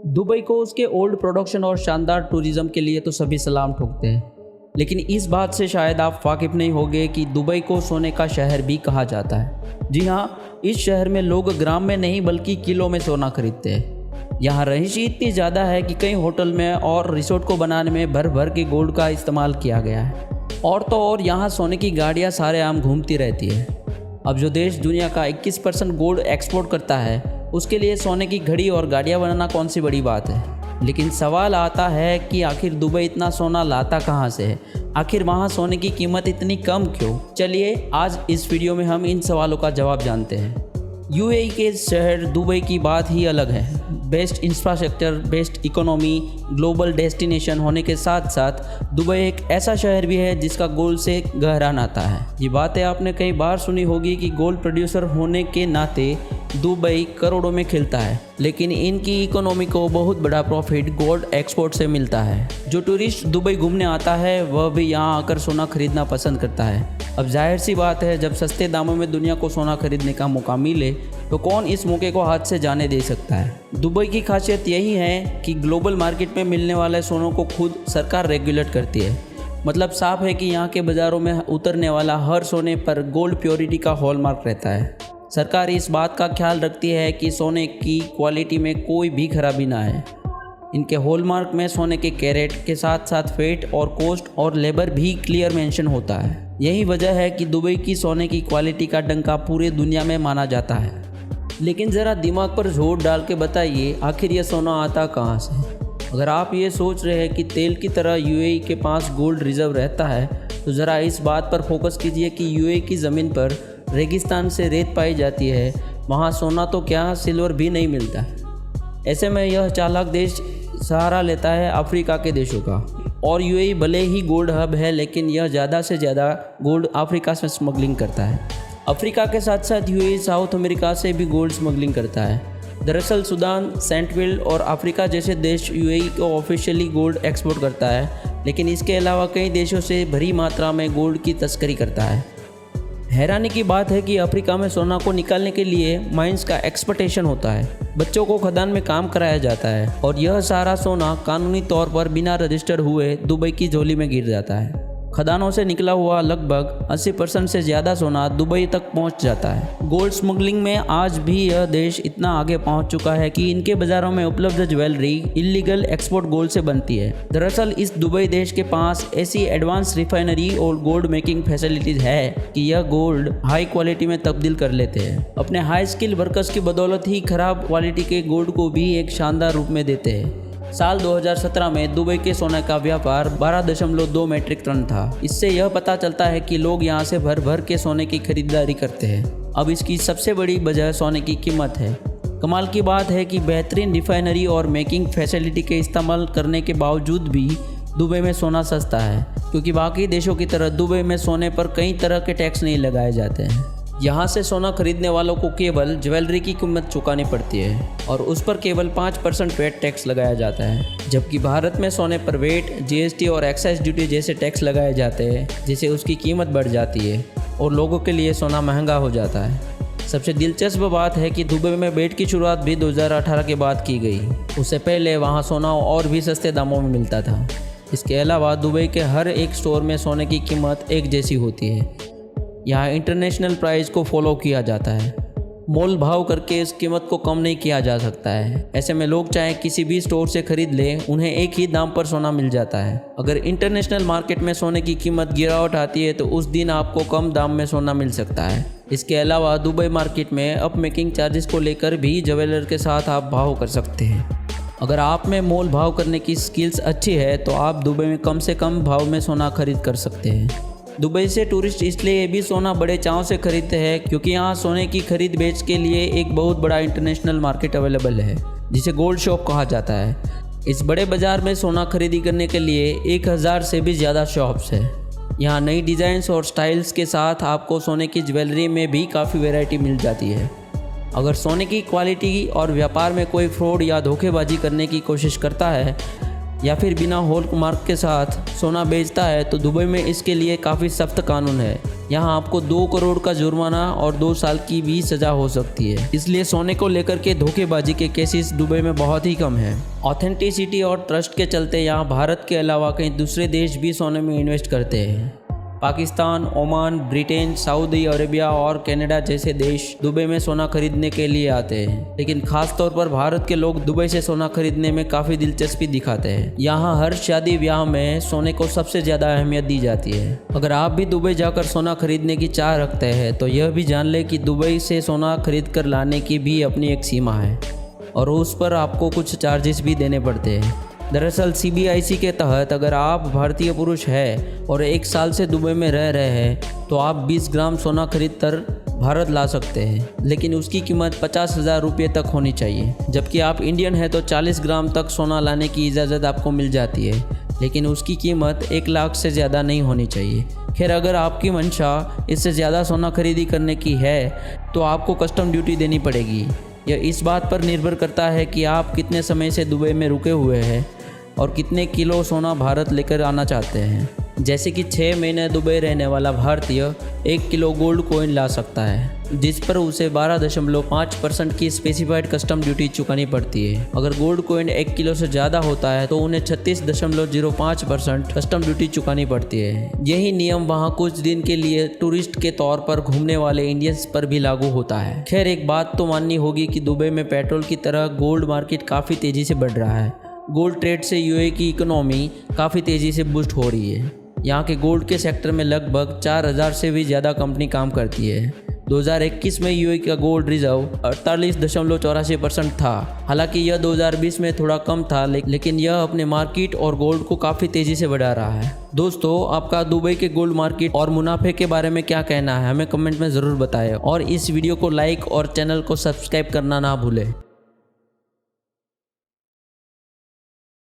Dubai को उसके old production और शानदार टूरिज़्म के लिए तो सभी सलाम ठोकते हैं, लेकिन इस बात से शायद आप वाकिफ़ नहीं होंगे कि दुबई को सोने का शहर भी कहा जाता है। जी हाँ, इस शहर में लोग ग्राम में नहीं बल्कि किलो में सोना खरीदते हैं। यहाँ रहिशी इतनी ज़्यादा है कि कई होटल में और रिसोर्ट को बनाने में भर भर के गोल्ड का इस्तेमाल किया गया है। और तो और यहाँ सोने की गाड़ियाँ सारे आम घूमती रहती है। अब जो देश दुनिया का 21% गोल्ड एक्सपोर्ट करता है, उसके लिए सोने की घड़ी और गाड़ियाँ बनाना कौन सी बड़ी बात है। लेकिन सवाल आता है कि आखिर दुबई इतना सोना लाता कहाँ से है, आखिर वहाँ सोने की कीमत इतनी कम क्यों। चलिए आज इस वीडियो में हम इन सवालों का जवाब जानते हैं। यूएई के शहर दुबई की बात ही अलग है। Best infrastructure, best economy, global destination होने के साथ साथ दुबई एक ऐसा शहर भी है जिसका गोल्ड से गहरा नाता है। ये बातें आपने कई बार सुनी होगी कि गोल्ड प्रोड्यूसर होने के नाते दुबई करोड़ों में खिलता है, लेकिन इनकी इकोनॉमी को बहुत बड़ा प्रॉफिट गोल्ड एक्सपोर्ट से मिलता है। जो टूरिस्ट दुबई घूमने आता है वह भी यहाँ आकर सोना खरीदना पसंद करता है। अब जाहिर सी बात है, जब सस्ते दामों में दुनिया को सोना खरीदने का मौका मिले तो कौन इस मौके को हाथ से जाने दे सकता है। दुबई की खासियत यही है कि ग्लोबल मार्केट में मिलने वाले सोनों को खुद सरकार रेगुलेट करती है। मतलब साफ है कि यहाँ के बाज़ारों में उतरने वाला हर सोने पर गोल्ड प्योरिटी का हॉलमार्क रहता है। सरकार इस बात का ख्याल रखती है कि सोने की क्वालिटी में कोई भी खराबी ना आए। इनके हॉलमार्क में सोने के कैरेट के साथ साथ वेट और कॉस्ट और लेबर भी क्लियर मेंशन होता है। यही वजह है कि दुबई की सोने की क्वालिटी का डंका पूरी दुनिया में माना जाता है। लेकिन ज़रा दिमाग पर जोर डाल के बताइए, आखिर यह सोना आता कहाँ से। अगर आप ये सोच रहे हैं कि तेल की तरह यूएई के पास गोल्ड रिजर्व रहता है, तो ज़रा इस बात पर फोकस कीजिए कि यूएई की ज़मीन पर रेगिस्तान से रेत पाई जाती है। वहाँ सोना तो क्या, सिल्वर भी नहीं मिलता। ऐसे में यह चालाक देश सहारा लेता है अफ्रीका के देशों का। और यूएई भले ही गोल्ड हब है, लेकिन यह ज़्यादा से ज़्यादा गोल्ड अफ्रीका से स्मगलिंग करता है। अफ्रीका के साथ साथ यूएई साउथ अमेरिका से भी गोल्ड स्मगलिंग करता है। दरअसल सूडान, सेंटविल और अफ्रीका जैसे देश यूएई को ऑफिशियली गोल्ड एक्सपोर्ट करता है, लेकिन इसके अलावा कई देशों से भरी मात्रा में गोल्ड की तस्करी करता है। हैरानी की बात है कि अफ्रीका में सोना को निकालने के लिए माइंस का एक्सप्लोटेशन होता है। बच्चों को खदान में काम कराया जाता है और यह सारा सोना कानूनी तौर पर बिना रजिस्टर्ड हुए दुबई की झोली में गिर जाता है। खदानों से निकला हुआ लगभग 80% से ज़्यादा सोना दुबई तक पहुंच जाता है। गोल्ड स्मगलिंग में आज भी यह देश इतना आगे पहुंच चुका है कि इनके बाज़ारों में उपलब्ध ज्वेलरी इलीगल एक्सपोर्ट गोल्ड से बनती है। दरअसल इस दुबई देश के पास ऐसी एडवांस रिफाइनरी और गोल्ड मेकिंग फैसिलिटीज़ है कि यह गोल्ड हाई क्वालिटी में तब्दील कर लेते हैं। अपने हाई स्किल वर्कर्स की बदौलत ही खराब क्वालिटी के गोल्ड को भी एक शानदार रूप में देते हैं। साल 2017 में दुबई के सोने का व्यापार 12.2 मीट्रिक टन था। इससे यह पता चलता है कि लोग यहां से भर भर के सोने की खरीदारी करते हैं। अब इसकी सबसे बड़ी वजह सोने की कीमत है। कमाल की बात है कि बेहतरीन रिफाइनरी और मेकिंग फैसिलिटी के इस्तेमाल करने के बावजूद भी दुबई में सोना सस्ता है, क्योंकि बाकी देशों की तरह दुबई में सोने पर कई तरह के टैक्स नहीं लगाए जाते हैं। यहाँ से सोना खरीदने वालों को केवल ज्वेलरी की कीमत चुकानी पड़ती है और उस पर केवल 5% वेट टैक्स लगाया जाता है, जबकि भारत में सोने पर वेट, जीएसटी और एक्साइज ड्यूटी जैसे टैक्स लगाए जाते हैं, जिससे उसकी कीमत बढ़ जाती है और लोगों के लिए सोना महंगा हो जाता है। सबसे दिलचस्प बात है कि दुबई में बेट की शुरुआत भी 2018 के बाद की गई। उससे पहले वहाँ सोना और भी सस्ते दामों में मिलता था। इसके अलावा दुबई के हर एक स्टोर में सोने की कीमत एक जैसी होती है। यहाँ इंटरनेशनल प्राइस को फॉलो किया जाता है। मोल भाव करके इस कीमत को कम नहीं किया जा सकता है। ऐसे में लोग चाहे किसी भी स्टोर से खरीद लें, उन्हें एक ही दाम पर सोना मिल जाता है। अगर इंटरनेशनल मार्केट में सोने की कीमत गिरावट आती है तो उस दिन आपको कम दाम में सोना मिल सकता है। इसके अलावा दुबई मार्केट में अप मेकिंग चार्जेस को लेकर भी ज्वेलर के साथ आप भाव कर सकते हैं। अगर आप में मोल भाव करने की स्किल्स अच्छी है तो आप दुबई में कम से कम भाव में सोना खरीद कर सकते हैं। दुबई से टूरिस्ट इसलिए भी सोना बड़े चाव से खरीदते हैं क्योंकि यहाँ सोने की खरीद बेच के लिए एक बहुत बड़ा इंटरनेशनल मार्केट अवेलेबल है, जिसे गोल्ड शॉप कहा जाता है। इस बड़े बाज़ार में सोना खरीदी करने के लिए 1000 से भी ज़्यादा शॉप्स है। यहाँ नई डिज़ाइंस और स्टाइल्स के साथ आपको सोने की ज्वेलरी में भी काफ़ी वैरायटी मिल जाती है। अगर सोने की क्वालिटी और व्यापार में कोई फ्रॉड या धोखेबाजी करने की कोशिश करता है या फिर बिना हॉलमार्क के साथ सोना बेचता है तो दुबई में इसके लिए काफ़ी सख्त कानून है। यहाँ आपको 2 करोड़ का जुर्माना और 2 साल की भी सज़ा हो सकती है। इसलिए सोने को लेकर के धोखेबाजी के केसेस दुबई में बहुत ही कम है। ऑथेंटिसिटी और ट्रस्ट के चलते यहाँ भारत के अलावा कई दूसरे देश भी सोने में इन्वेस्ट करते हैं। Pakistan, Oman, Britain, Saudi Arabia और कनाडा जैसे देश दुबई में सोना खरीदने के लिए आते हैं, लेकिन खास तौर पर भारत के लोग दुबई से सोना खरीदने में काफ़ी दिलचस्पी दिखाते हैं। यहाँ हर शादी ब्याह में सोने को सबसे ज़्यादा अहमियत दी जाती है। अगर आप भी दुबई जाकर सोना खरीदने की चाह रखते हैं तो यह भी जान लें कि दुबई से सोना खरीद कर लाने की भी अपनी एक सीमा है और उस पर आपको कुछ चार्जेस भी देने पड़ते हैं। दरअसल CBIC के तहत अगर आप भारतीय पुरुष हैं और 1 साल से दुबई में रह रहे हैं तो आप 20 ग्राम सोना खरीद कर भारत ला सकते हैं, लेकिन उसकी कीमत 50,000 रुपये तक होनी चाहिए। जबकि आप इंडियन हैं तो 40 ग्राम तक सोना लाने की इजाज़त आपको मिल जाती है, लेकिन उसकी कीमत 1 लाख से ज़्यादा नहीं होनी चाहिए। खैर, अगर आपकी मंशा इससे ज़्यादा सोना खरीदी करने की है तो आपको कस्टम ड्यूटी देनी पड़ेगी। यह इस बात पर निर्भर करता है कि आप कितने समय से दुबई में रुके हुए हैं और कितने किलो सोना भारत लेकर आना चाहते हैं। जैसे कि 6 महीने दुबई रहने वाला भारतीय 1 किलो गोल्ड कॉइन ला सकता है, जिस पर उसे 12.5% की स्पेसिफाइड कस्टम ड्यूटी चुकानी पड़ती है। अगर गोल्ड कॉइन 1 किलो से ज़्यादा होता है तो उन्हें 36.05% कस्टम ड्यूटी चुकानी पड़ती है। यही नियम वहाँ कुछ दिन के लिए टूरिस्ट के तौर पर घूमने वाले इंडियंस पर भी लागू होता है। खैर, एक बात तो माननी होगी कि दुबई में पेट्रोल की तरह गोल्ड मार्केट काफ़ी तेज़ी से बढ़ रहा है। गोल्ड ट्रेड से UAE की इकोनॉमी काफ़ी तेज़ी से बूस्ट हो रही है। यहाँ के गोल्ड के सेक्टर में लगभग 4000 से भी ज़्यादा कंपनी काम करती है। 2021 में UAE का गोल्ड रिजर्व 48.84% था। हालांकि यह 2020 में थोड़ा कम था, लेकिन यह अपने मार्केट और गोल्ड को काफ़ी तेज़ी से बढ़ा रहा है। दोस्तों, आपका दुबई के गोल्ड मार्केट और मुनाफे के बारे में क्या कहना है हमें कमेंट में ज़रूर बताएं और इस वीडियो को लाइक और चैनल को सब्सक्राइब करना ना भूलें।